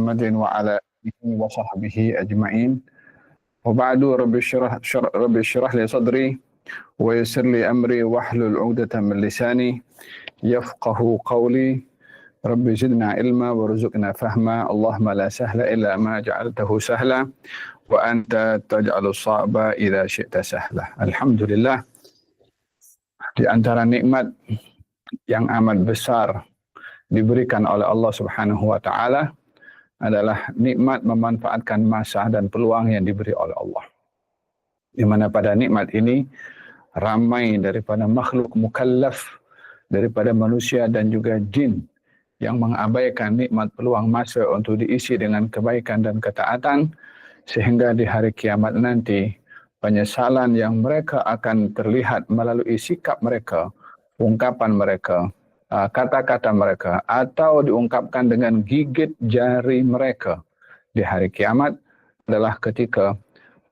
محمد وعلى آله وصحبه أجمعين وبعد رب اشرح لي صدري ويسر لي أمري واحلل عقدة من لساني يفقه قولي رب زدنا علما وارزقنا فهما اللهم لا سهل إلا ما جعلته سهلا وأنت تجعل الصعب إذا شئت سهلا. Alhamdulillah, di antara nikmat yang amat besar diberikan oleh Allah Subhanahu wa taala adalah nikmat memanfaatkan masa dan peluang yang diberi oleh Allah. Di mana pada nikmat ini ramai daripada makhluk mukallaf, daripada manusia dan juga jin yang mengabaikan nikmat peluang masa untuk diisi dengan kebaikan dan ketaatan, sehingga di hari kiamat nanti penyesalan yang mereka akan terlihat melalui sikap mereka, ungkapan mereka, kata-kata mereka, atau diungkapkan dengan gigit jari mereka di hari kiamat adalah ketika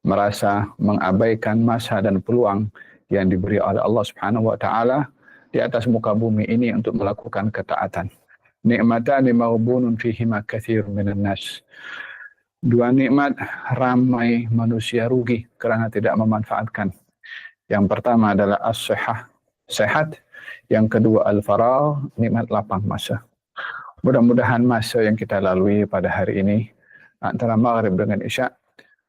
merasa mengabaikan masa dan peluang yang diberi oleh Allah Subhanahu wa taala di atas muka bumi ini untuk melakukan ketaatan. Nikmatani maghbunun fihima katsirun minan nas. Dua nikmat ramai manusia rugi kerana tidak memanfaatkan. Yang pertama adalah as-sihah, sehat. Yang kedua al-faragh, nikmat lapang masa. Mudah-mudahan masa yang kita lalui pada hari ini antara maghrib dengan isya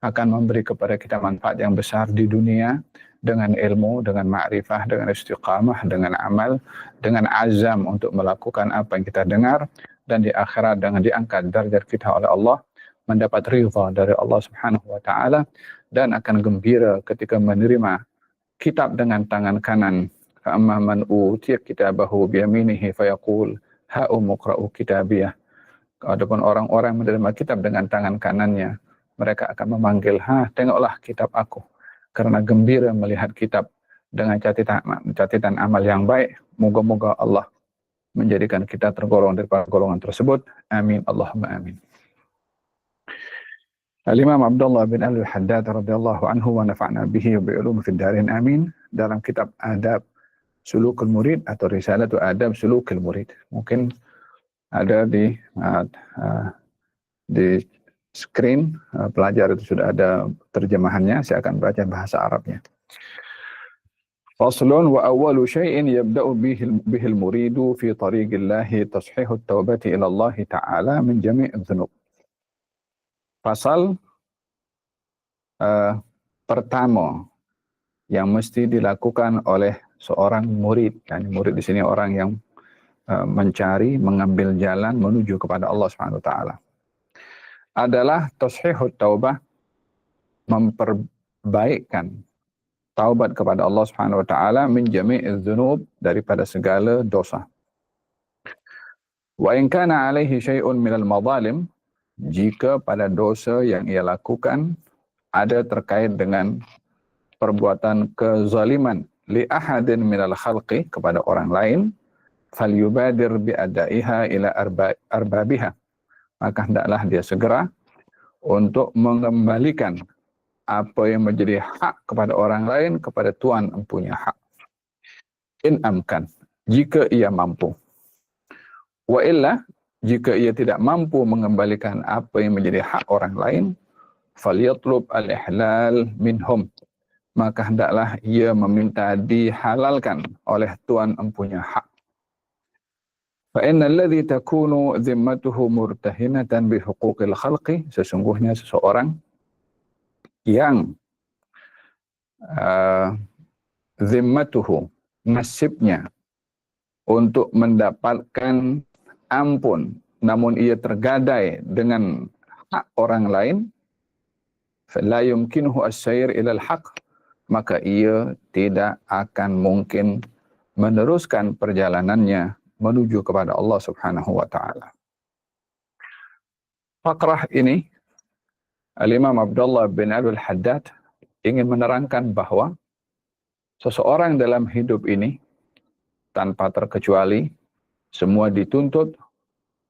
akan memberi kepada kita manfaat yang besar di dunia dengan ilmu, dengan ma'rifah, dengan istiqamah, dengan amal, dengan azam untuk melakukan apa yang kita dengar, dan di akhirat dengan diangkat darjat kita oleh Allah, mendapat ridha dari Allah Subhanahu wa taala, dan akan gembira ketika menerima kitab dengan tangan kanan. Fa amma man utiya kitabahu bi yaminihi fayaqul ha'um iqra'u kitabiyah. Adapun orang-orang menerima kitab dengan tangan kanannya, mereka akan memanggil, tengoklah kitab aku. Karena gembira melihat kitab dengan catatan amal yang baik. Moga-moga Allah menjadikan kita tergolong daripada golongan tersebut. Amin. Allahumma amin. Al-Imam Abdullah bin Al-Haddad radhiyallahu anhu wa nafa'na bihi wa bi'ulum fid darin amin. Dalam kitab Adab Sulukul Murid atau Risalatu Adab Sulukul Murid. Mungkin ada di screen pelajar itu sudah ada terjemahannya. Saya akan baca bahasa Arabnya. Faslun wa awwalu syai'in yabda'u bihil muridu fi tariqillahi tashihu at-taubati ila Allah ta'ala min jami' adh-dhunub. Pasal pertama yang mesti dilakukan oleh seorang murid. Dan murid di sini orang yang mencari, mengambil jalan menuju kepada Allah Subhanahu wa taala, adalah tashihut taubah, memperbaikkan taubat kepada Allah Subhanahu wa taala min jami'iz dzunub, daripada segala dosa. Wa in kana alaihi syai'un minal madzalim, jika pada dosa yang ia lakukan ada terkait dengan perbuatan kezaliman li ahadin minal khalqi, kepada orang lain, falyubadir bi adaiha ila arbabiha, maka hendaklah dia segera untuk mengembalikan apa yang menjadi hak kepada orang lain kepada tuan empunya hak. In amkan, jika ia mampu. Wa illa, jika ia tidak mampu mengembalikan apa yang menjadi hak orang lain, falyatlub al-ihlal minhum, maka hendaklah ia meminta dihalalkan oleh tuan empunya hak. فَإِنَّ الَّذِي تَكُونُ ذِمَّتُهُ مُرْتَهِنَةً بِحُقُوقِ الْخَلْقِ, sesungguhnya seseorang yang zimmatuhu, nasibnya untuk mendapatkan ampun, namun ia tergadai dengan hak orang lain, فَلَا يُمْكِنُهُ السَّيْرِ إِلَى الْحَقِّ, maka ia tidak akan mungkin meneruskan perjalanannya menuju kepada Allah Subhanahu wa taala. Fakrah ini Al-Imam Abdullah bin Al-Haddad ingin menerangkan bahwa seseorang dalam hidup ini tanpa terkecuali semua dituntut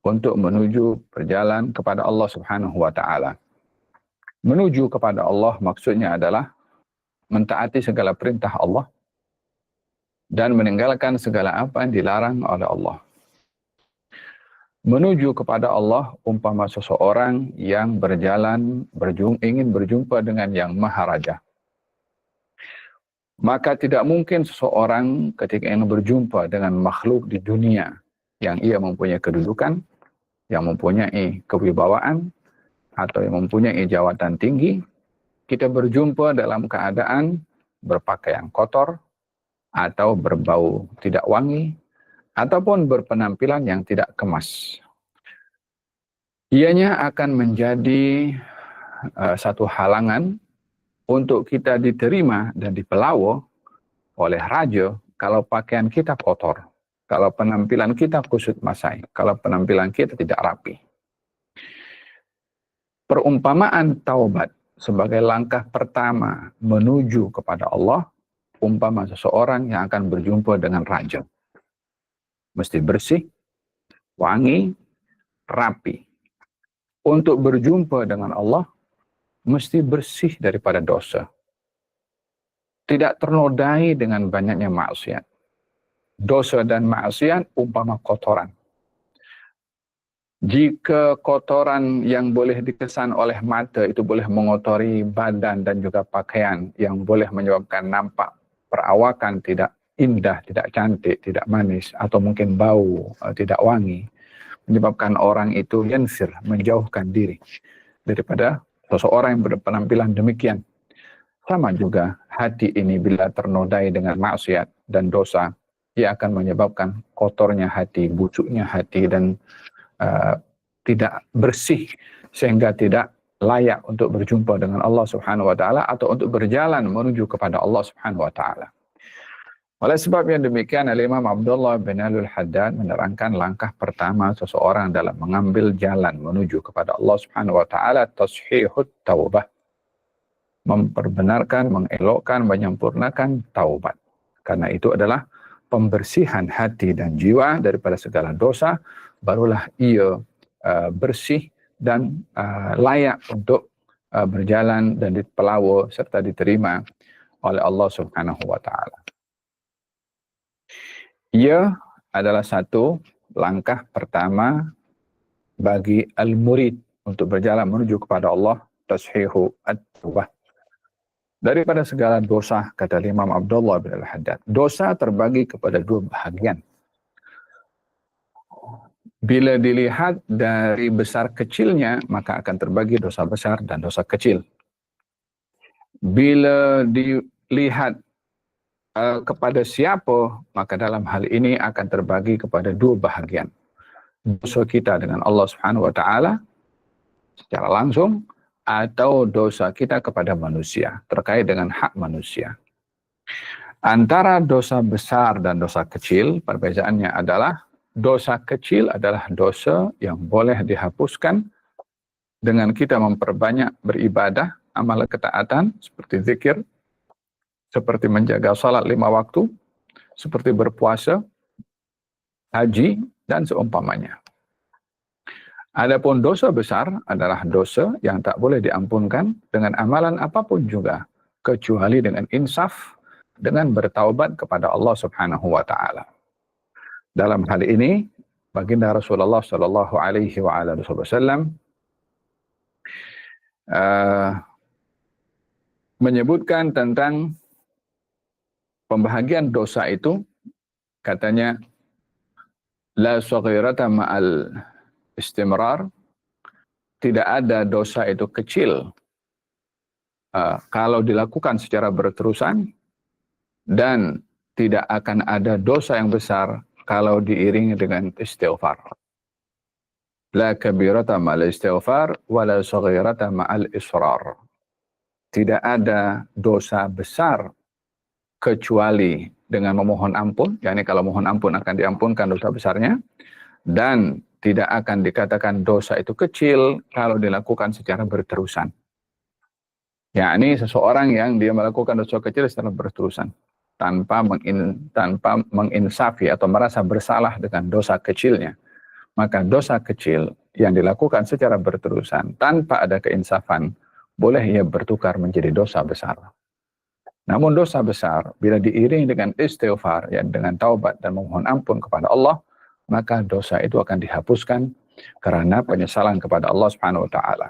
untuk menuju berjalan kepada Allah Subhanahu wa taala. Menuju kepada Allah maksudnya adalah mentaati segala perintah Allah dan meninggalkan segala apa yang dilarang oleh Allah. Menuju kepada Allah umpama seseorang yang berjalan ingin berjumpa dengan yang Maha Raja. Maka tidak mungkin seseorang ketika ingin berjumpa dengan makhluk di dunia yang ia mempunyai kedudukan, yang mempunyai kewibawaan, atau yang mempunyai jawatan tinggi, kita berjumpa dalam keadaan berpakaian kotor, atau berbau tidak wangi, ataupun berpenampilan yang tidak kemas. Ianya akan menjadi satu halangan untuk kita diterima dan dipelawo oleh raja kalau pakaian kita kotor, kalau penampilan kita kusut masai, kalau penampilan kita tidak rapi. Perumpamaan taubat sebagai langkah pertama menuju kepada Allah, umpama seseorang yang akan berjumpa dengan raja. Mesti bersih, wangi, rapi. Untuk berjumpa dengan Allah, mesti bersih daripada dosa. Tidak ternodai dengan banyaknya maksiat. Dosa dan maksiat umpama kotoran. Jika kotoran yang boleh dikesan oleh mata itu boleh mengotori badan dan juga pakaian, yang boleh menyebabkan nampak perawakan tidak indah, tidak cantik, tidak manis, atau mungkin bau, tidak wangi, menyebabkan orang itu yansir, menjauhkan diri daripada seseorang yang berpenampilan demikian. Sama juga hati ini bila ternodai dengan maksiat dan dosa, ia akan menyebabkan kotornya hati, busuknya hati, dan tidak bersih, sehingga tidak layak untuk berjumpa dengan Allah Subhanahu wa taala atau untuk berjalan menuju kepada Allah Subhanahu wa taala. Oleh sebab yang demikian, Al-Imam Abdullah bin Al-Haddad menerangkan langkah pertama seseorang dalam mengambil jalan menuju kepada Allah Subhanahu wa taala, tashihut taubah. Memperbenarkan, mengelokkan, menyempurnakan taubat. Karena itu adalah pembersihan hati dan jiwa daripada segala dosa, barulah ia bersih dan layak untuk berjalan dan dipelawo serta diterima oleh Allah Subhanahu wa taala. Ia adalah satu langkah pertama bagi al-murid untuk berjalan menuju kepada Allah, tashihu at-taubah. Daripada segala dosa, kata Imam Abdullah bin Al-Haddad, dosa terbagi kepada dua bahagian. Bila dilihat dari besar kecilnya, maka akan terbagi dosa besar dan dosa kecil. Bila dilihat kepada siapa, maka dalam hal ini akan terbagi kepada dua bahagian. Dosa kita dengan Allah Subhanahu wa taala secara langsung, atau dosa kita kepada manusia terkait dengan hak manusia. Antara dosa besar dan dosa kecil, perbezaannya adalah dosa kecil adalah dosa yang boleh dihapuskan dengan kita memperbanyak beribadah, amal ketaatan seperti zikir, seperti menjaga salat 5 waktu, seperti berpuasa, haji, dan seumpamanya. Adapun dosa besar adalah dosa yang tak boleh diampunkan dengan amalan apapun juga, kecuali dengan insaf, dengan bertaubat kepada Allah Subhanahu wa taala. Dalam hal ini, baginda Rasulullah sallallahu alaihi wasallam menyebutkan tentang pembahagian dosa itu, katanya la saghirata ma'al istimrar, tidak ada dosa itu kecil kalau dilakukan secara berterusan, dan tidak akan ada dosa yang besar kalau diiringi dengan istighfar. La kabirata ma'al istighfar wa la saghirata ma'al israr. Tidak ada dosa besar kecuali dengan memohon ampun, yakni kalau mohon ampun akan diampunkan dosa besarnya, dan tidak akan dikatakan dosa itu kecil kalau dilakukan secara berterusan. Yakni seseorang yang dia melakukan dosa kecil secara berterusan, tanpa menginsafi atau merasa bersalah dengan dosa kecilnya, maka dosa kecil yang dilakukan secara berterusan tanpa ada keinsafan, boleh ia bertukar menjadi dosa besar. Namun dosa besar bila diiringi dengan istighfar, ya, dengan taubat dan memohon ampun kepada Allah, maka dosa itu akan dihapuskan karena penyesalan kepada Allah Subhanahu wa taala.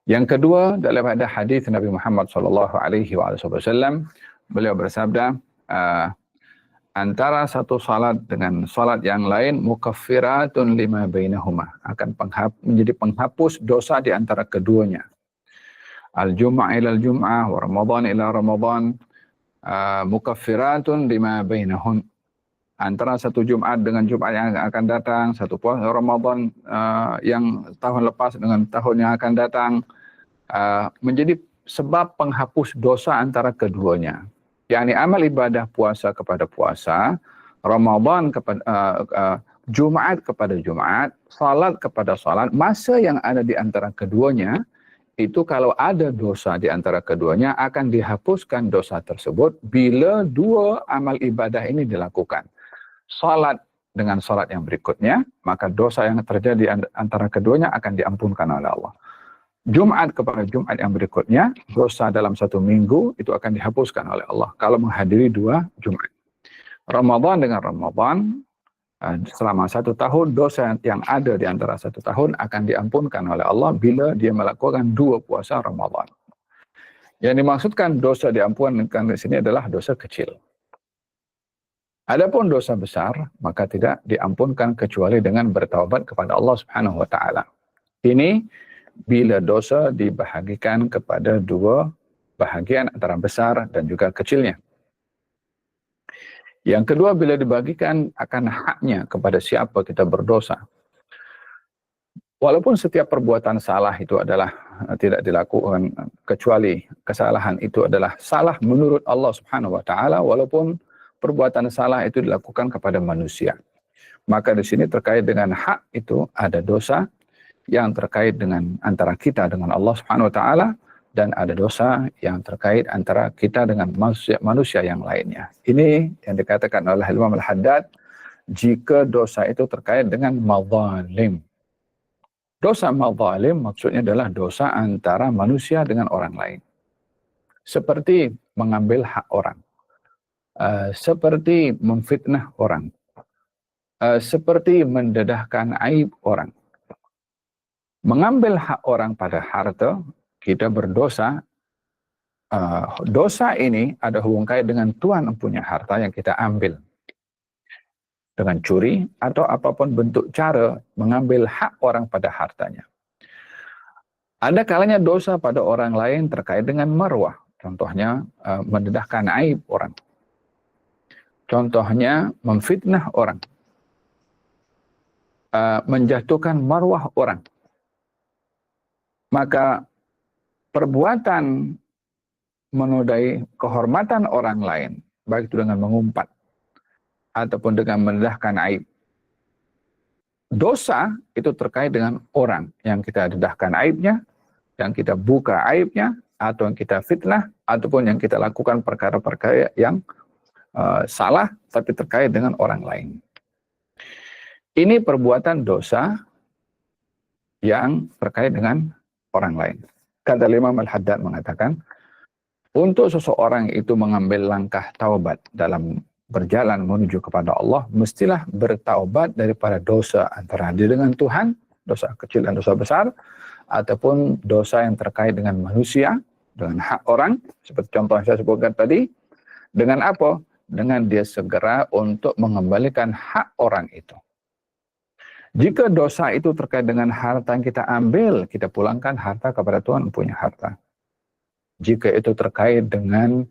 Yang kedua, dalam ada hadis Nabi Muhammad sallallahu alaihi wasallam, beliau bersabda, antara satu salat dengan salat yang lain mukaffiratun lima bainahuma, akan menjadi penghapus dosa di antara keduanya. Al-jum'ah ila al-jum'ah wa Ramadan ila Ramadan mukaffiratun lima bainahun. Antara satu Jumat dengan Jumat yang akan datang, satu puasa Ramadan yang tahun lepas dengan tahun yang akan datang, menjadi sebab penghapus dosa antara keduanya. yakni amal ibadah puasa kepada puasa, Ramadan kepada Jumat kepada Jumat, salat kepada salat, masa yang ada di antara keduanya itu kalau ada dosa di antara keduanya akan dihapuskan dosa tersebut bila dua amal ibadah ini dilakukan. Salat dengan salat yang berikutnya, maka dosa yang terjadi antara keduanya akan diampunkan oleh Allah. Jumat kepada Jumat yang berikutnya, dosa dalam satu minggu itu akan dihapuskan oleh Allah kalau menghadiri dua Jumat. Ramadan dengan Ramadan, selama satu tahun, dosa yang ada di antara satu tahun akan diampunkan oleh Allah bila dia melakukan dua puasa Ramadan. Yang dimaksudkan dosa diampunkan di sini adalah dosa kecil. Adapun dosa besar, maka tidak diampunkan kecuali dengan bertaubat kepada Allah Subhanahu wa taala. Ini bila dosa dibahagikan kepada dua bahagian antara besar dan juga kecilnya. Yang kedua, bila dibagikan akan haknya kepada siapa kita berdosa. Walaupun setiap perbuatan salah itu adalah tidak dilakukan, kecuali kesalahan itu adalah salah menurut Allah Subhanahu wa taala, walaupun perbuatan salah itu dilakukan kepada manusia. Maka di sini terkait dengan hak itu ada dosa yang terkait dengan antara kita dengan Allah Subhanahu wa taala, dan ada dosa yang terkait antara kita dengan manusia yang lainnya. Ini yang dikatakan oleh Imam Al-Haddad, jika dosa itu terkait dengan mazalim. Dosa mazalim maksudnya adalah dosa antara manusia dengan orang lain. Seperti mengambil hak orang. Seperti memfitnah orang. Seperti mendedahkan aib orang. Mengambil hak orang pada harta, kita berdosa. Dosa ini ada hubungan kait dengan tuan punya harta yang kita ambil. Dengan curi atau apapun bentuk cara mengambil hak orang pada hartanya. Ada kalanya dosa pada orang lain terkait dengan marwah. Contohnya mendedahkan aib orang. Contohnya memfitnah orang. Menjatuhkan marwah orang. Maka perbuatan menodai kehormatan orang lain, baik itu dengan mengumpat ataupun dengan mendedahkan aib. Dosa itu terkait dengan orang yang kita dedahkan aibnya, yang kita buka aibnya, atau yang kita fitnah, ataupun yang kita lakukan perkara-perkara yang salah tapi terkait dengan orang lain. Ini perbuatan dosa yang terkait dengan orang lain. Kata Imam Al-Haddad mengatakan, untuk seseorang itu mengambil langkah taubat dalam berjalan menuju kepada Allah, mestilah bertaubat daripada dosa antara dia dengan Tuhan, dosa kecil dan dosa besar, ataupun dosa yang terkait dengan manusia, dengan hak orang, seperti contoh yang saya sebutkan tadi. Dengan apa? Dengan dia segera untuk mengembalikan hak orang itu. Jika dosa itu terkait dengan harta yang kita ambil, kita pulangkan harta kepada Tuhan punya harta. Jika itu terkait dengan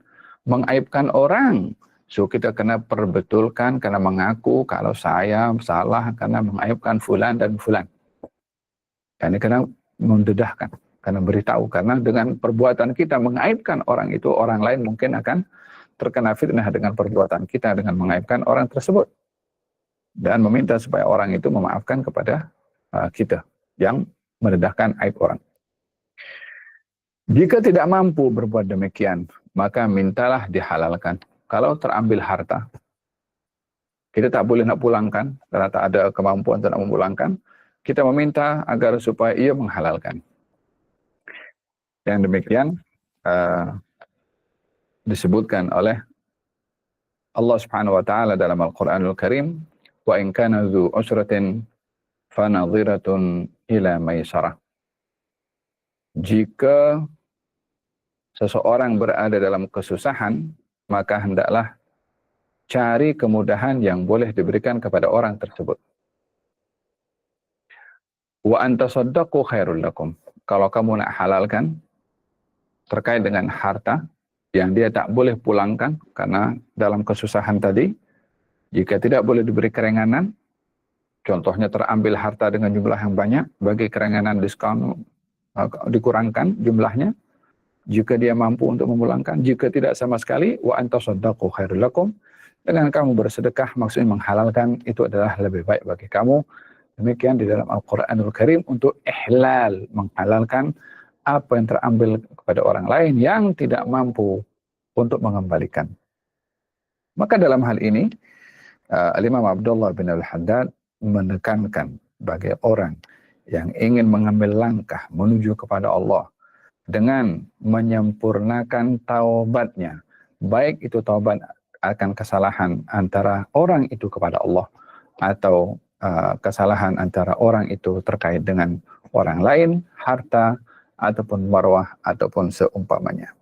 mengaibkan orang, so kita kena perbetulkan, kena mengaku kalau saya salah karena mengaibkan fulan dan fulan. Ini kena mendedahkan, kena beritahu, karena dengan perbuatan kita mengaibkan orang itu, orang lain mungkin akan terkena fitnah dengan perbuatan kita dengan mengaibkan orang tersebut. Dan meminta supaya orang itu memaafkan kepada kita yang mendedahkan aib orang. Jika tidak mampu berbuat demikian, maka mintalah dihalalkan. Kalau terambil harta, kita tak boleh nak pulangkan, karena tak ada kemampuan untuk nak memulangkan, kita meminta agar supaya ia menghalalkan. Yang demikian disebutkan oleh Allah Subhanahu wa taala dalam Al-Qur'anul Karim, wa in kana dzu usratin fanadhiratun ila maisarah. Jika seseorang berada dalam kesusahan, maka hendaklah cari kemudahan yang boleh diberikan kepada orang tersebut. Wa antasaddaqu khairul lakum. Kalau kamu nak halalkan terkait dengan harta yang dia tak boleh pulangkan karena dalam kesusahan tadi, jika tidak boleh diberi keringanan, contohnya terambil harta dengan jumlah yang banyak, bagi keringanan diskon dikurangkan jumlahnya, jika dia mampu untuk memulangkan, jika tidak sama sekali, wa antasaddaqu khairul lakum, dengan kamu bersedekah, maksudnya menghalalkan, itu adalah lebih baik bagi kamu. Demikian di dalam Al-Quranul Karim untuk ihlal, menghalalkan apa yang terambil kepada orang lain yang tidak mampu untuk mengembalikan. Maka dalam hal ini, Al-Imam Abdullah bin Al-Haddad menekankan bagi orang yang ingin mengambil langkah menuju kepada Allah dengan menyempurnakan taubatnya, baik itu taubat akan kesalahan antara orang itu kepada Allah atau kesalahan antara orang itu terkait dengan orang lain, harta, ataupun marwah, ataupun seumpamanya.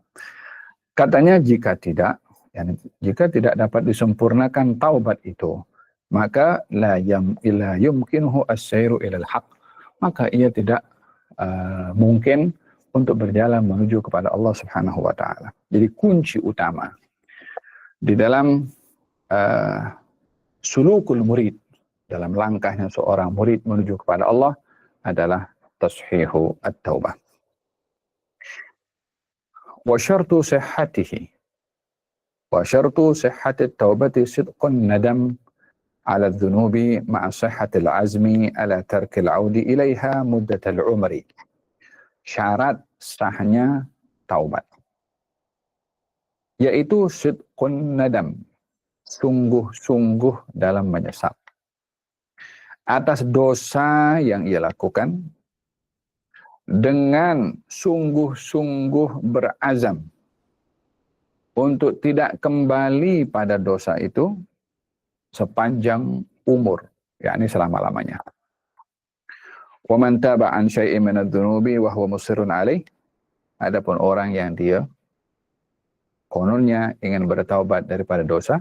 Katanya jika tidak dapat disempurnakan taubat itu, maka la yumkinuhu as-sayru ilal haq, maka ia tidak mungkin untuk berjalan menuju kepada Allah Subhanahu wa taala. Jadi kunci utama di dalam sulukul murid, dalam langkahnya seorang murid menuju kepada Allah adalah tashihu at-taubah. Wa syartu sihhatihi wa syartu sihhati at-taubati sidqun nadam ala adh-dhunubi ma'a sihhati al-azmi ala tarki al-'audi ilaiha muddat al-'umri. Syarat sahnya taubat yaitu sidqun nadam, sungguh-sungguh dalam menyesal atas dosa yang ia lakukan, dengan sungguh-sungguh berazam untuk tidak kembali pada dosa itu sepanjang umur, yakni selama-lamanya. Wa man taba an syai'in min adz-dzunubi wa huwa musirrun 'alaih. Adapun orang yang dia kononnya ingin bertaubat daripada dosa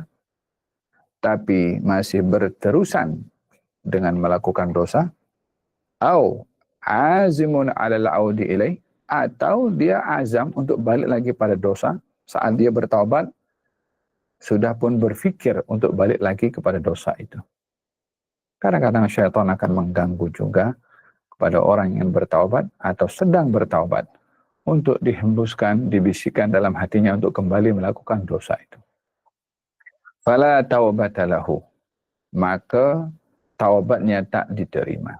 tapi masih berterusan dengan melakukan dosa, au azimun 'alal 'audi ilaih, atau dia azam untuk balik lagi pada dosa saat dia bertaubat, sudah pun berfikir untuk balik lagi kepada dosa itu. Kadang-kadang syaitan akan mengganggu juga kepada orang yang bertaubat atau sedang bertaubat untuk dihembuskan, dibisikkan dalam hatinya untuk kembali melakukan dosa itu. Fala taubata lahu, maka taubatnya tak diterima.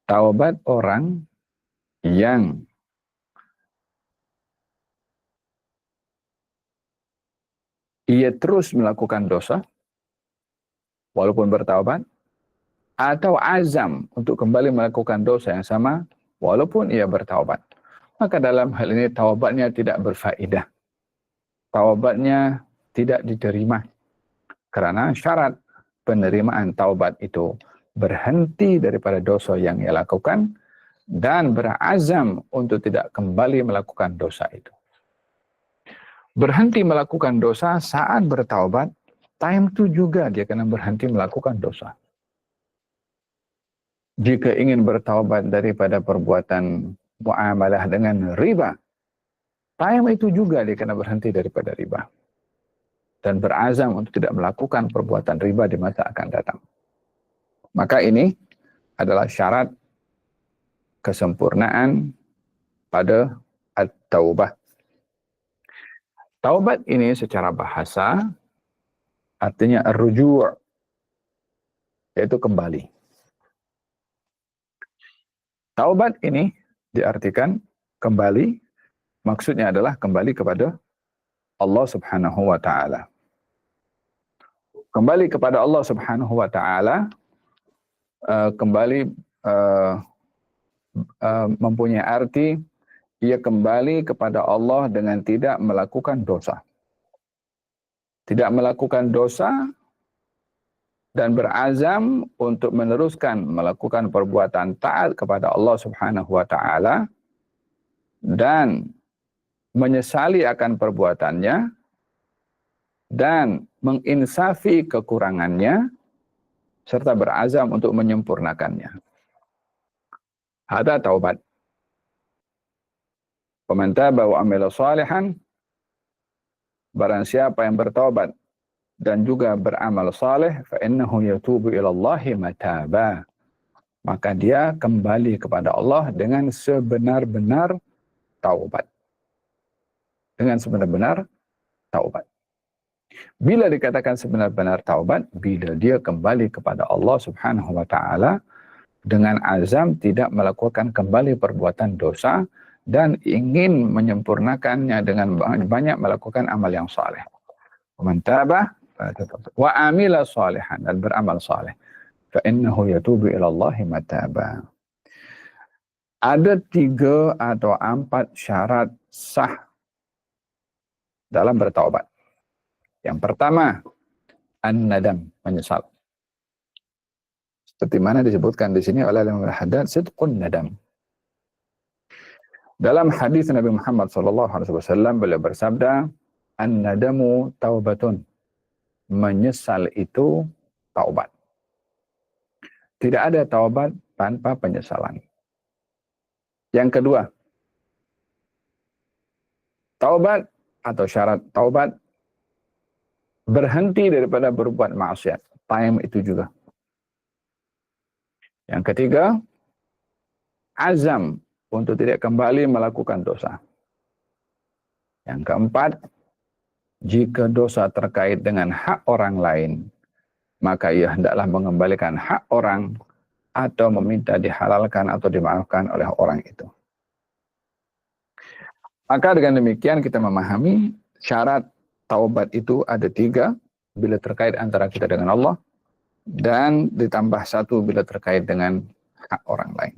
Taubat orang yang ia terus melakukan dosa walaupun bertaubat, atau azam untuk kembali melakukan dosa yang sama walaupun ia bertaubat, maka dalam hal ini taubatnya tidak berfaedah. Taubatnya tidak diterima karena syarat penerimaan taubat itu berhenti daripada dosa yang ia lakukan dan berazam untuk tidak kembali melakukan dosa itu. Berhenti melakukan dosa saat bertaubat, time itu juga dia kena berhenti melakukan dosa. Jika ingin bertaubat daripada perbuatan muamalah dengan riba, time itu juga dia kena berhenti daripada riba dan berazam untuk tidak melakukan perbuatan riba di masa akan datang. Maka ini adalah syarat kesempurnaan pada at-taubah. Taubat ini secara bahasa artinya ar-ruju', yaitu kembali. Taubat ini diartikan kembali, maksudnya adalah kembali kepada Allah Subhanahu wa taala. Kembali kepada Allah Subhanahu wa taala kembali mempunyai arti ia kembali kepada Allah dengan tidak melakukan dosa. Tidak melakukan dosa dan berazam untuk meneruskan melakukan perbuatan taat kepada Allah Subhanahu wa taala dan menyesali akan perbuatannya dan menginsafi kekurangannya serta berazam untuk menyempurnakannya. Hada taubat. Faman taba wa amila salihan, barang siapa yang bertaubat dan juga beramal saleh, fa innahu yatubu ila Allahi mataba. Maka dia kembali kepada Allah dengan sebenar-benar taubat. Dengan sebenar-benar taubat. Bila dikatakan sebenar-benar taubat, bila dia kembali kepada Allah Subhanahu wa taala dengan azam tidak melakukan kembali perbuatan dosa dan ingin menyempurnakannya dengan banyak melakukan amal yang saleh. Man taba wa amila salihan, dan beramal saleh, fa innahu yatubu ila Allahi mataba. Ada 3 atau 4 syarat sah dalam bertaubat. Yang pertama, an-nadam, menyesal. Seperti mana disebutkan di sini oleh Imam Al-Haddad, sidqun nadam. Dalam hadis Nabi Muhammad SAW, beliau bersabda, an-nadamu taubatun. Menyesal itu taubat. Tidak ada taubat tanpa penyesalan. Yang kedua, taubat atau syarat taubat berhenti daripada berbuat maksiat. Time itu juga. Yang ketiga, azam untuk tidak kembali melakukan dosa. Yang keempat, jika dosa terkait dengan hak orang lain, maka ia hendaklah mengembalikan hak orang atau meminta dihalalkan atau dimaafkan oleh orang itu. Maka dengan demikian kita memahami syarat taubat itu ada 3 bila terkait antara kita dengan Allah, dan ditambah 1 bila terkait dengan hak orang lain.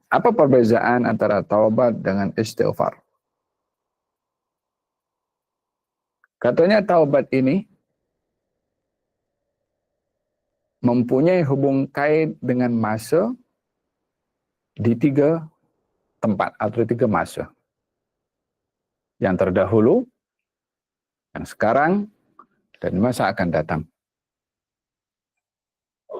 Apa perbezaan antara taubat dengan istighfar? Katanya taubat ini mempunyai hubung kait dengan masa di 3 tempat atau 3 masa. Yang terdahulu, yang sekarang, dan masa akan datang.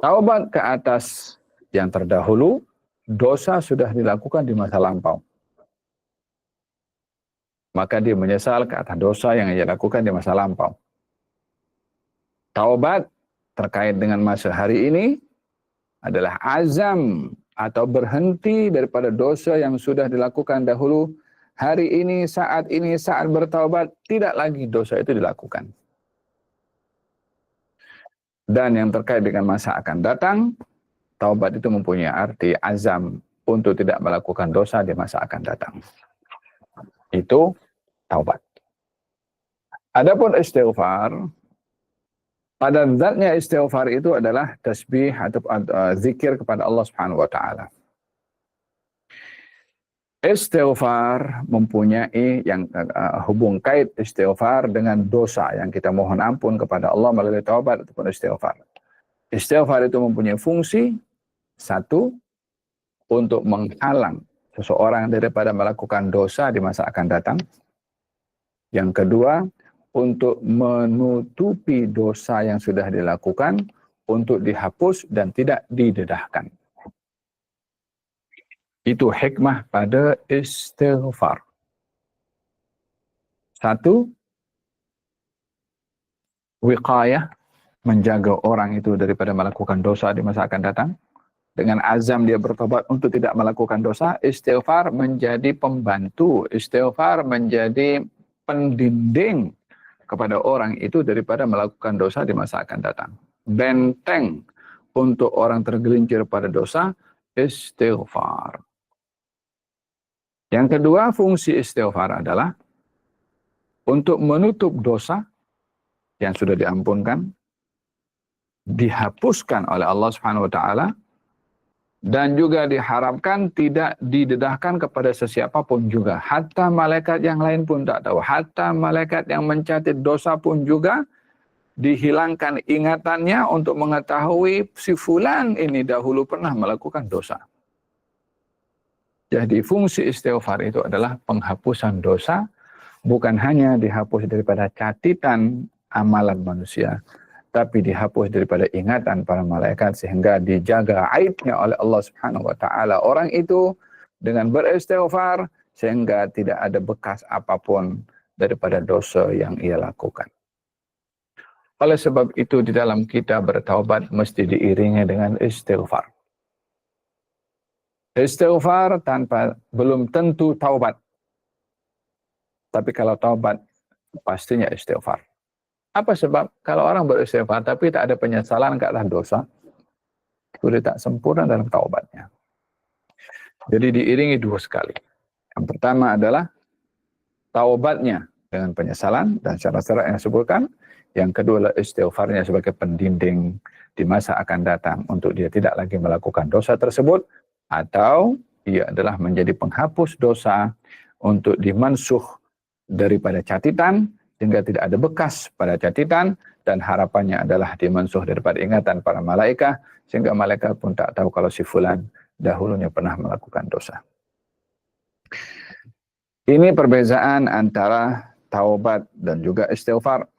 Taubat ke atas yang terdahulu, dosa sudah dilakukan di masa lampau. Maka dia menyesal ke atas dosa yang ia lakukan di masa lampau. Taubat terkait dengan masa hari ini adalah azam atau berhenti daripada dosa yang sudah dilakukan dahulu. Hari ini, saat bertaubat, tidak lagi dosa itu dilakukan. Dan yang terkait dengan masa akan datang, taubat itu mempunyai arti azam untuk tidak melakukan dosa di masa akan datang. Itu taubat. Adapun istighfar, pada zatnya istighfar itu adalah tasbih atau zikir kepada Allah Subhanahu wa taala. Istighfar mempunyai yang hubung kait istighfar dengan dosa yang kita mohon ampun kepada Allah melalui taubat ataupun istighfar. Istighfar itu mempunyai fungsi 1 untuk menghalang seseorang daripada melakukan dosa di masa akan datang. Yang kedua, untuk menutupi dosa yang sudah dilakukan, untuk dihapus dan tidak didedahkan. Itu hikmah pada istighfar. 1, wiqayah, menjaga orang itu daripada melakukan dosa di masa akan datang. Dengan azam dia bertobat untuk tidak melakukan dosa, istighfar menjadi pembantu, istighfar menjadi pendinding kepada orang itu daripada melakukan dosa di masa akan datang. Benteng untuk orang tergelincir pada dosa, istighfar. Yang kedua, fungsi istighfar adalah untuk menutup dosa yang sudah diampunkan, dihapuskan oleh Allah Subhanahu wa taala, dan juga diharapkan tidak didedahkan kepada sesiapapun juga. Hatta malaikat yang lain pun tak tahu. Hatta malaikat yang mencatat dosa pun juga dihilangkan ingatannya untuk mengetahui si fulan ini dahulu pernah melakukan dosa. Jadi fungsi istighfar itu adalah penghapusan dosa, bukan hanya dihapus daripada catatan amalan manusia, tapi dihapus daripada ingatan para malaikat sehingga dijaga aibnya oleh Allah Subhanahu wa taala orang itu dengan beristighfar sehingga tidak ada bekas apapun daripada dosa yang ia lakukan. Oleh sebab itu di dalam kita bertaubat mesti diiringi dengan istighfar. Istighfar belum tentu taubat. Tapi kalau taubat pastinya istighfar. Apa sebab? Kalau orang beristighfar tapi tak ada penyesalan ke atas dosa, sudah tak sempurna dalam taubatnya. Jadi diiringi dua sekali. Yang pertama adalah taubatnya dengan penyesalan dan syarat-syarat yang disebutkan. Yang kedua adalah istighfarnya sebagai pendinding di masa akan datang untuk dia tidak lagi melakukan dosa tersebut, atau ia adalah menjadi penghapus dosa untuk dimansuh daripada catatan sehingga tidak ada bekas pada catatan, dan harapannya adalah dimansuh daripada ingatan para malaikat sehingga malaikat pun tak tahu kalau si fulan dahulunya pernah melakukan dosa. Ini perbezaan antara taubat dan juga istighfar.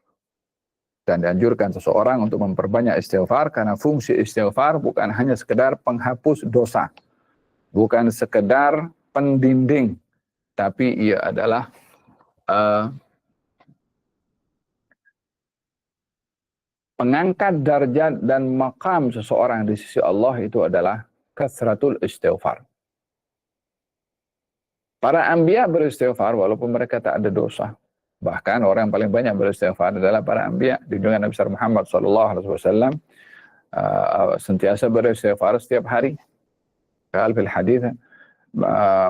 Dan dianjurkan seseorang untuk memperbanyak istighfar karena fungsi istighfar bukan hanya sekedar penghapus dosa, bukan sekedar pendinding, tapi ia adalah pengangkat darjat dan maqam seseorang di sisi Allah. Itu adalah kasratul istighfar. Para anbiya beristighfar walaupun mereka tak ada dosa. Bahkan orang yang paling banyak beristighfar adalah para anbiya. Junjungan Nabi Muhammad SAW sentiasa beristighfar setiap hari. Qala fil hadits,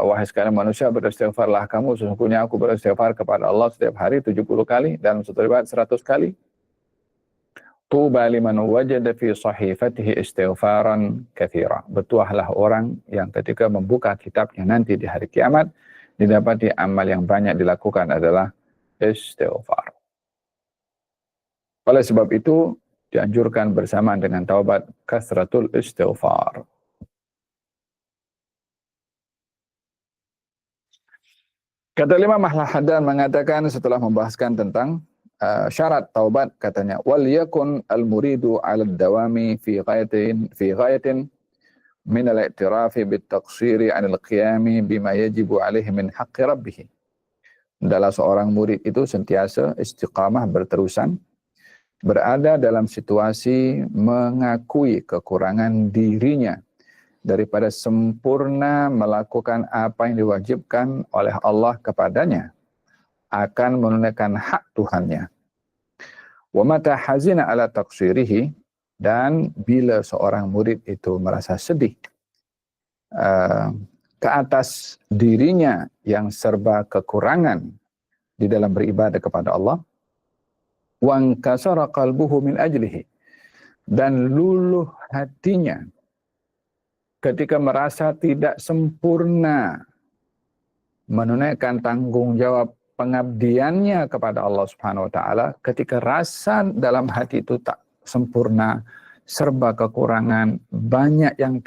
wahai sekalian manusia, beristighfarlah kamu, sesungguhnya aku beristighfar kepada Allah setiap hari 70 kali, dan satu riwayat 100 kali. Tuba liman wajada fi sahifatihi istighfaran katsira. Bertuahlah orang yang ketika membuka kitabnya nanti di hari kiamat didapati amal yang banyak dilakukan adalah istighfar. Oleh sebab itu dianjurkan bersamaan dengan taubat kasratul istighfar. Kata Imam Al-Haddad mengatakan setelah membahaskan tentang syarat taubat, katanya wal yakun al-muridu 'ala ad-dawami fi ghayatin min al-i'tiraf bit-taqsiri 'an al-qiyam bima yajibu 'alaihi min haqqi rabbih. Adalah seorang murid itu sentiasa istiqamah berterusan berada dalam situasi mengakui kekurangan dirinya daripada sempurna melakukan apa yang diwajibkan oleh Allah kepadanya, akan menunaikan hak Tuhannya. Wa mata hazina ala taqsirihi, dan bila seorang murid itu merasa sedih ke atas dirinya yang serba kekurangan di dalam beribadah kepada Allah, wa ankasara qalbuhu min ajlihi, dan luluh hatinya ketika merasa tidak sempurna menunaikan tanggung jawab pengabdiannya kepada Allah Subhanahu wa taala, ketika rasa dalam hati itu tak sempurna, serba kekurangan, banyak yang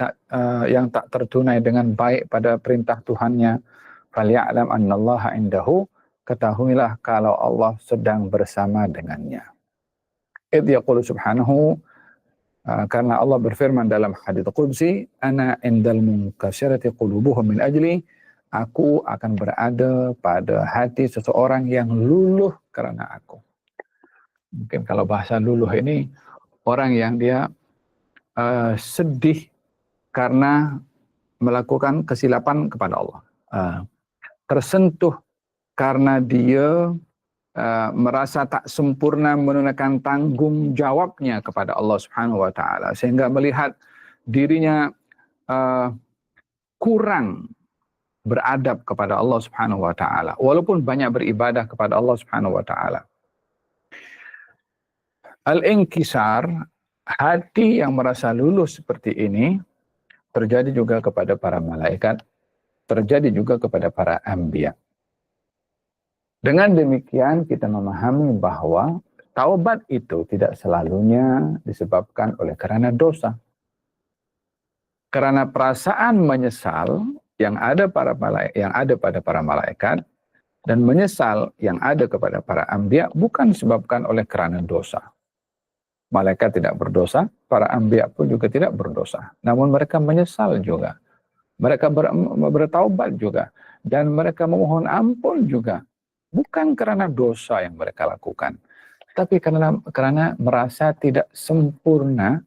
tak tertunai dengan baik pada perintah Tuhannya, falya'lam annallaha indahu, ketahuilah kalau Allah sedang bersama dengannya. Idh yaqulu subhanahu, karena Allah berfirman dalam hadits qudsi, ana indal munkasirati qulubuhum min ajli, aku akan berada pada hati seseorang yang luluh karena aku. Mungkin kalau bahasa luluh ini orang yang dia sedih karena melakukan kesilapan kepada Allah, tersentuh karena dia merasa tak sempurna menunaikan tanggung jawabnya kepada Allah Subhanahu wa taala, sehingga melihat dirinya kurang beradab kepada Allah Subhanahu wa taala walaupun banyak beribadah kepada Allah Subhanahu wa taala. Al-inkisar, hati yang merasa luluh seperti ini, terjadi juga kepada para malaikat, terjadi juga kepada para anbiya. Dengan demikian kita memahami bahwa taubat itu tidak selalunya disebabkan oleh karena dosa. Karena perasaan menyesal yang ada pada para malaikat dan menyesal yang ada kepada para anbiya bukan disebabkan oleh karena dosa. Malaikat tidak berdosa, para anbiya pun juga tidak berdosa. Namun mereka menyesal juga. Mereka bertaubat juga. Dan mereka memohon ampun juga. Bukan karena dosa yang mereka lakukan. Tapi karena merasa tidak sempurna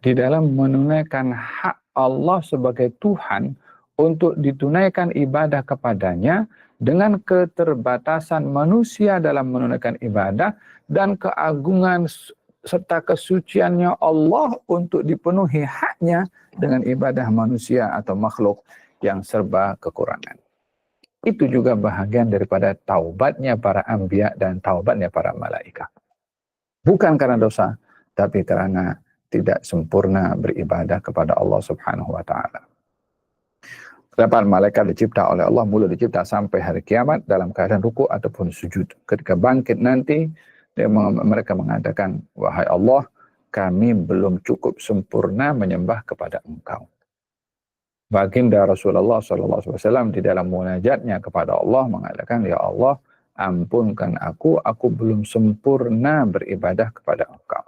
di dalam menunaikan hak Allah sebagai Tuhan untuk ditunaikan ibadah kepadanya dengan keterbatasan manusia dalam menunaikan ibadah dan keagungan serta kesuciannya Allah untuk dipenuhi haknya dengan ibadah manusia atau makhluk yang serba kekurangan. Itu juga bahagian daripada taubatnya para anbiya dan taubatnya para malaikat. Bukan karena dosa, tapi karena tidak sempurna beribadah kepada Allah Subhanahu wa taala. Terdapat malaikat dicipta oleh Allah mula dicipta sampai hari kiamat dalam keadaan ruku ataupun sujud. Ketika bangkit nanti mereka mengatakan, wahai Allah, kami belum cukup sempurna menyembah kepada Engkau. Baginda Rasulullah SAW di dalam munajatnya kepada Allah mengatakan, ya Allah, ampunkan aku belum sempurna beribadah kepada Engkau.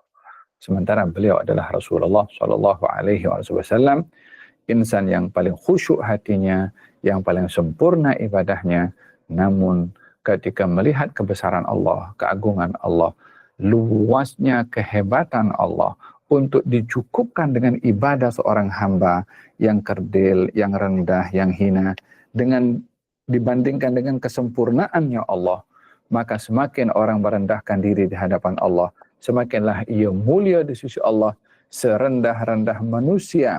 Sementara beliau adalah Rasulullah SAW, insan yang paling khusyuk hatinya, yang paling sempurna ibadahnya, namun ketika melihat kebesaran Allah, keagungan Allah, luasnya kehebatan Allah untuk dicukupkan dengan ibadah seorang hamba yang kerdil, yang rendah, yang hina, dengan dibandingkan dengan kesempurnaannya Allah, maka semakin orang merendahkan diri di hadapan Allah, semakinlah ia mulia di sisi Allah. Serendah-rendah manusia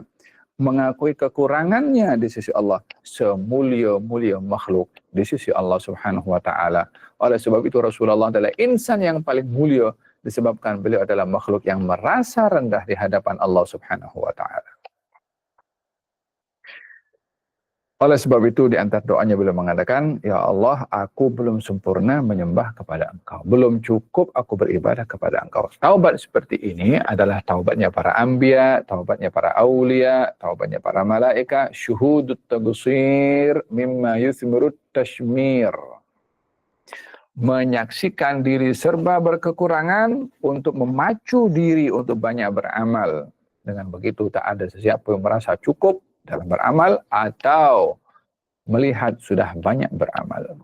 mengakui kekurangannya di sisi Allah, semulia-mulia makhluk di sisi Allah Subhanahu wa taala. Oleh sebab itu Rasulullah adalah insan yang paling mulia disebabkan beliau adalah makhluk yang merasa rendah di hadapan Allah Subhanahu wa taala. Oleh sebab itu di antara doanya beliau mengatakan, ya Allah, aku belum sempurna menyembah kepada Engkau. Belum cukup aku beribadah kepada Engkau. Taubat seperti ini adalah taubatnya para anbiya, taubatnya para aulia, taubatnya para malaika, syuhudut tagusir mimma yuthmirut tashmir. Menyaksikan diri serba berkekurangan untuk memacu diri untuk banyak beramal. Dengan begitu tak ada sesiapa yang merasa cukup dalam beramal atau melihat sudah banyak beramal.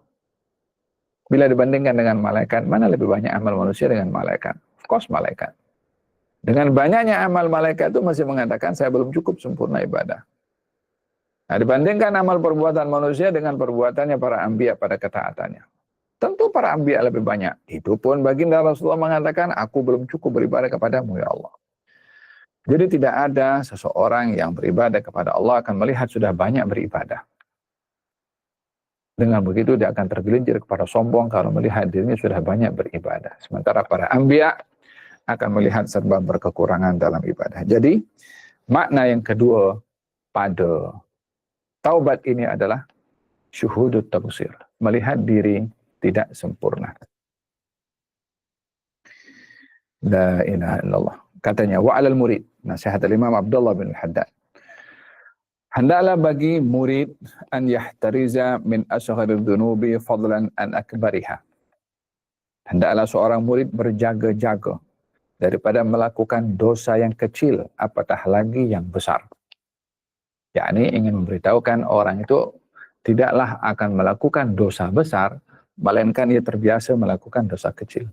Bila dibandingkan dengan malaikat, mana lebih banyak amal manusia dengan malaikat? Of course malaikat. Dengan banyaknya amal malaikat itu masih mengatakan saya belum cukup sempurna ibadah. Nah, dibandingkan amal perbuatan manusia dengan perbuatannya para anbiya pada ketaatannya. Tentu para anbiya lebih banyak. Itu pun baginda Rasulullah mengatakan, aku belum cukup beribadah kepadamu ya Allah. Jadi tidak ada seseorang yang beribadah kepada Allah akan melihat sudah banyak beribadah. Dengan begitu dia akan tergelincir kepada sombong kalau melihat dirinya sudah banyak beribadah. Sementara para anbiya akan melihat serba berkekurangan dalam ibadah. Jadi makna yang kedua pada taubat ini adalah syuhudut taqsir, melihat diri tidak sempurna. La ilaha illallah. Katanya wa 'alal murid, nasihat Imam Abdullah bin Haddad. Hendaklah bagi murid an yahtariza min asgharil dhunubi fadlan an akbariha. Hendaklah seorang murid berjaga-jaga daripada melakukan dosa yang kecil, apatah lagi yang besar. Yakni ingin memberitahukan orang itu tidaklah akan melakukan dosa besar, melainkan ia terbiasa melakukan dosa kecil.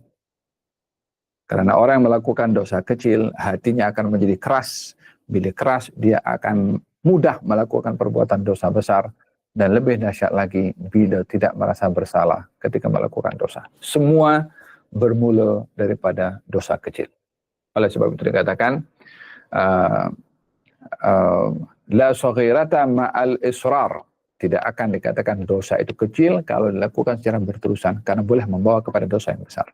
Karena orang yang melakukan dosa kecil, hatinya akan menjadi keras. Bila keras, dia akan mudah melakukan perbuatan dosa besar. Dan lebih dahsyat lagi, bila tidak merasa bersalah ketika melakukan dosa. Semua bermula daripada dosa kecil. Oleh sebab itu dikatakan, la saghirata ma'al israr. Tidak akan dikatakan dosa itu kecil kalau dilakukan secara berterusan. Karena boleh membawa kepada dosa yang besar.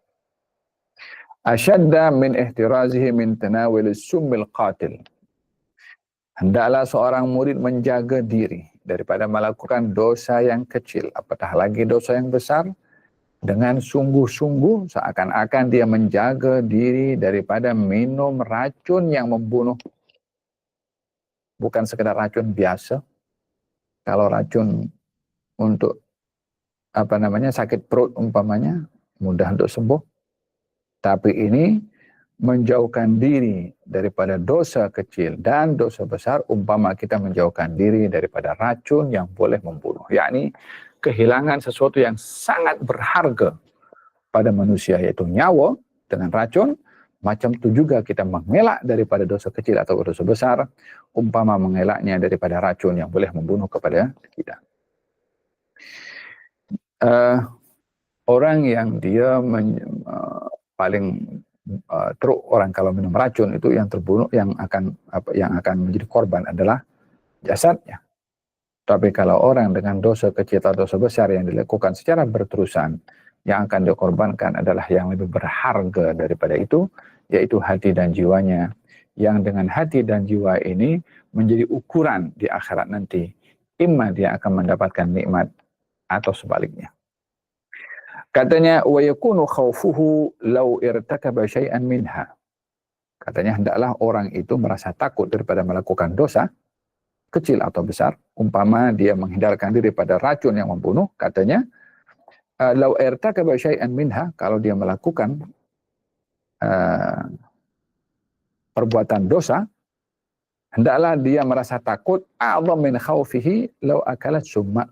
Asyadda min ihtirazihi min tanawil summil qatil. Hendaklah seorang murid menjaga diri daripada melakukan dosa yang kecil, apatah lagi dosa yang besar, dengan sungguh-sungguh seakan-akan dia menjaga diri daripada minum racun yang membunuh. Bukan sekedar racun biasa. Kalau racun untuk sakit perut umpamanya mudah untuk sembuh. Tapi ini menjauhkan diri daripada dosa kecil dan dosa besar, umpama kita menjauhkan diri daripada racun yang boleh membunuh, yakni kehilangan sesuatu yang sangat berharga pada manusia, yaitu nyawa dengan racun. Macam itu juga kita mengelak daripada dosa kecil atau dosa besar, umpama mengelaknya daripada racun yang boleh membunuh kepada kita. Orang yang dia paling teruk orang kalau minum racun itu yang terbunuh, yang akan menjadi korban adalah jasadnya. Tapi kalau orang dengan dosa kecil atau dosa besar yang dilakukan secara berterusan, yang akan dikorbankan adalah yang lebih berharga daripada itu, yaitu hati dan jiwanya. Yang dengan hati dan jiwa ini menjadi ukuran di akhirat nanti. Imma dia akan mendapatkan nikmat atau sebaliknya. Katanya, wa yakunu khawfuhu law irtakaba syai'an minha. Katanya, hendaklah orang itu merasa takut daripada melakukan dosa, kecil atau besar, umpama dia menghindarkan diri pada racun yang membunuh. Katanya, law irtakaba syai'an minha, kalau dia melakukan perbuatan dosa, hendaklah dia merasa takut, a'dham min khawfihi law akalat summa.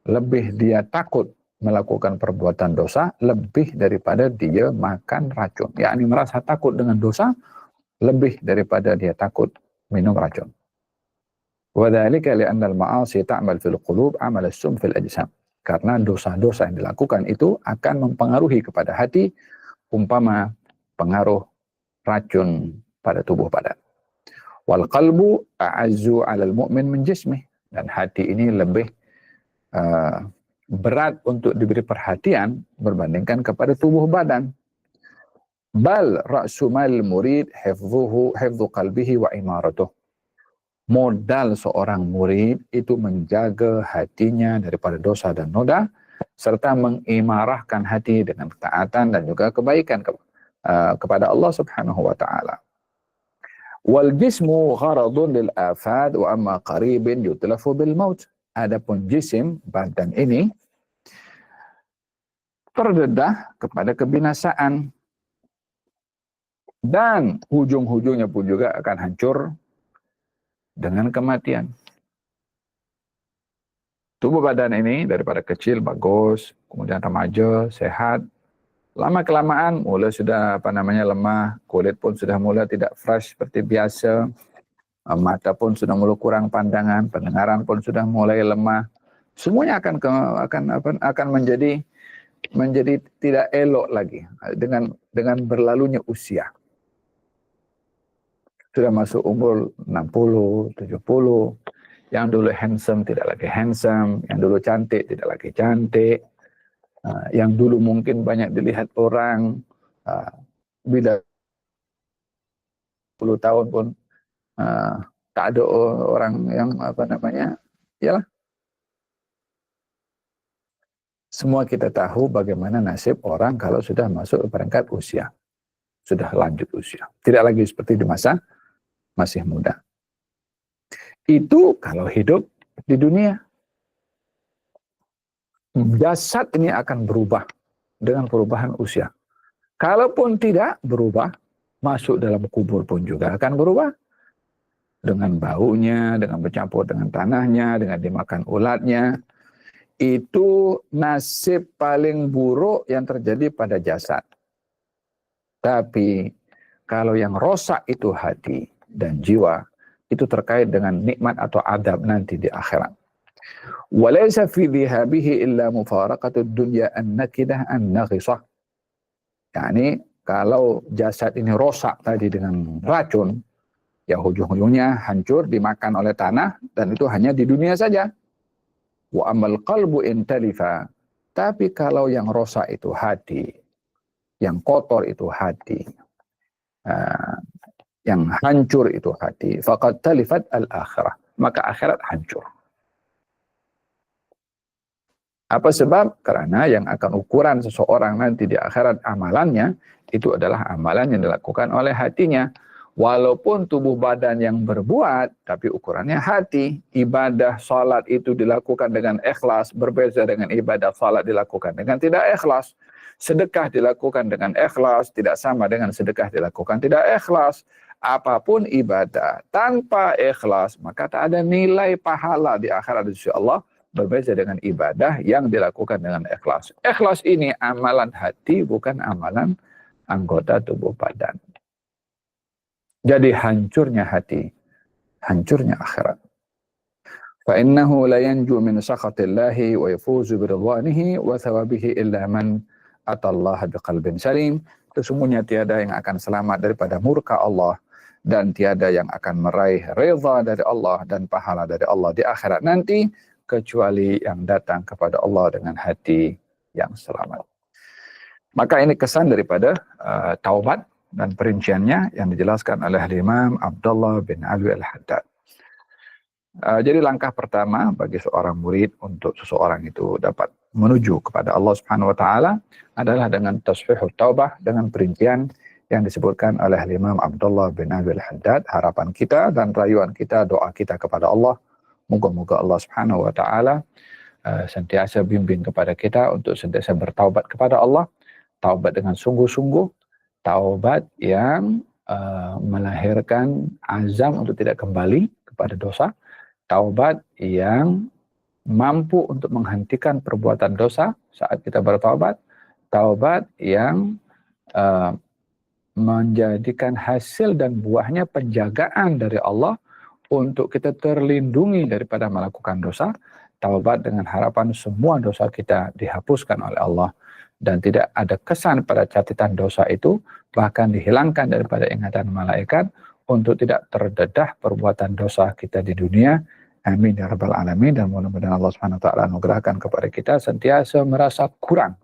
Lebih dia takut melakukan perbuatan dosa lebih daripada dia makan racun. Yakni merasa takut dengan dosa lebih daripada dia takut minum racun. Wa dzalika li'anna al-ma'asi ta'mal fil qulub 'amal as-sum fil ajsam. Karena dosa-dosa yang dilakukan itu akan mempengaruhi kepada hati, umpama pengaruh racun pada tubuh badan. Wal qalbu a'azzu 'alal mu'min min jismih. Dan hati ini lebih berat untuk diberi perhatian berbandingkan kepada tubuh badan. Bal ra'su mal murid hifdhu qalbihi wa imaratuh. Modal seorang murid itu menjaga hatinya daripada dosa dan noda, serta mengimarahkan hati dengan ketaatan dan juga kebaikan kepada Allah Subhanahu wa taala. Wal jismu gharadun lil afad wa amma qaribin yutlafu bil maut. Adapun jisim, badan ini terdedah kepada kebinasaan dan ujung-ujungnya pun juga akan hancur dengan kematian. Tubuh badan ini daripada kecil bagus, kemudian remaja sehat, lama kelamaan mula sudah lemah, kulit pun sudah mula tidak fresh seperti biasa, mata pun sudah mulai kurang pandangan, pendengaran pun sudah mulai lemah. Semuanya akan menjadi tidak elok lagi dengan berlalunya usia. Sudah masuk umur 60, 70, yang dulu handsome tidak lagi handsome, yang dulu cantik tidak lagi cantik, yang dulu mungkin banyak dilihat orang, bila 10 tahun pun tak ada orang yang yalah. Semua kita tahu bagaimana nasib orang kalau sudah masuk ke peringkat usia, sudah lanjut usia, tidak lagi seperti di masa masih muda. Itu kalau hidup di dunia. Jasad ini akan berubah dengan perubahan usia. Kalaupun tidak berubah, masuk dalam kubur pun juga akan berubah. Dengan baunya, dengan bercampur dengan tanahnya, dengan dimakan ulatnya. Itu nasib paling buruk yang terjadi pada jasad. Tapi kalau yang rosak itu hati dan jiwa, itu terkait dengan nikmat atau adab nanti di akhirat. Walaysa fi dhihabihi illa mufaraqatud dunya an-nakidah an-naghisah. Yani kalau jasad ini rosak tadi dengan racun, ya ujung-ujungnya hancur dimakan oleh tanah, dan itu hanya di dunia saja. Wa amal qalbu intalifa. Tapi kalau yang rosak itu hati, yang kotor itu hati, yang hancur itu hati, faqad talifat al-akhirah. Maka akhirat hancur. Apa sebab? Karena yang akan ukuran seseorang nanti di akhirat amalannya, itu adalah amalan yang dilakukan oleh hatinya. Walaupun tubuh badan yang berbuat, tapi ukurannya hati. Ibadah salat itu dilakukan dengan ikhlas, berbeza dengan ibadah salat dilakukan dengan tidak ikhlas. Sedekah dilakukan dengan ikhlas, tidak sama dengan sedekah dilakukan tidak ikhlas. Apapun ibadah tanpa ikhlas, maka tak ada nilai pahala di akhirat insyaallah. Berbeza dengan ibadah yang dilakukan dengan ikhlas. Ikhlas ini amalan hati, bukan amalan anggota tubuh badan. Jadi hancurnya hati, hancurnya akhirat. فَإِنَّهُ لَا يَنْجُو مِنْ سَخَطِ اللَّهِ وَيَفُوزُ بِرِضْوَانِهِ وَثَوَابِهِ إِلَّا مَنْ أَتَى اللَّهَ بِقَلْبٍ سَلِيمٍ. Sesungguhnya tiada yang akan selamat daripada murka Allah, dan tiada yang akan meraih reza dari Allah dan pahala dari Allah di akhirat nanti, kecuali yang datang kepada Allah dengan hati yang selamat. Maka ini kesan daripada taubat dan perinciannya yang dijelaskan oleh Imam Abdullah bin Alwi Al-Haddad. Jadi langkah pertama bagi seorang murid untuk seseorang itu dapat menuju kepada Allah Subhanahu wa taala adalah dengan tashihut taubah, dengan perincian yang disebutkan oleh Imam Abdullah bin Alwi Al-Haddad. Harapan kita dan rayuan kita, doa kita kepada Allah, moga-moga Allah Subhanahu wa taala sentiasa bimbing kepada kita untuk sentiasa bertaubat kepada Allah, taubat dengan sungguh-sungguh, taubat yang melahirkan azam untuk tidak kembali kepada dosa, taubat yang mampu untuk menghentikan perbuatan dosa saat kita bertaubat, taubat yang menjadikan hasil dan buahnya penjagaan dari Allah untuk kita terlindungi daripada melakukan dosa, taubat dengan harapan semua dosa kita dihapuskan oleh Allah dan tidak ada kesan pada catatan dosa itu, bahkan dihilangkan daripada ingatan malaikat untuk tidak terdedah perbuatan dosa kita di dunia. Amin ya rabbal alamin. Dan mudah-mudahan Allah Subhanahu wa taala anugerahkan kepada kita sentiasa merasa kurang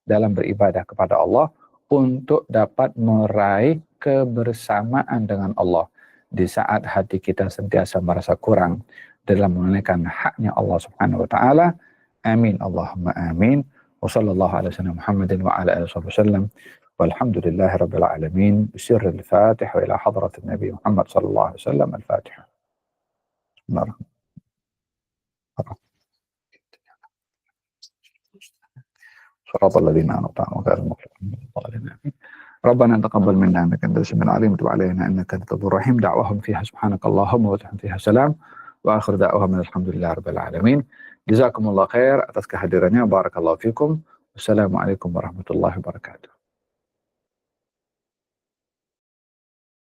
dalam beribadah kepada Allah untuk dapat meraih kebersamaan dengan Allah di saat hati kita sentiasa merasa kurang dalam menunaikan haknya Allah Subhanahu wa taala. Amin Allahumma amin. Wa sallallahu ala sayyidina Muhammadin wa ala alihi wasallam. Walhamdulillahi rabbil alamin. Bisirril Fatihah wa ila hadratin Nabi Muhammad sallallahu alaihi wasallam. Al-Fatihah. Bismillahirrahmanirrahim. صراط الذين أنعمت عليهم غير المغضوب عليهم. ربنا تقبل منا إنك أنت السميع العليم وتب علينا إنك أنت التواب الرحيم. دعواهم فيها سبحانك اللهم وتحياهم فيها سلام وآخر دعواهم الحمد لله رب العالمين. جزاكم الله خير atas kehadirannya. Barakallahu fikum. Wassalamualaikum warahmatullahi wabarakatuh.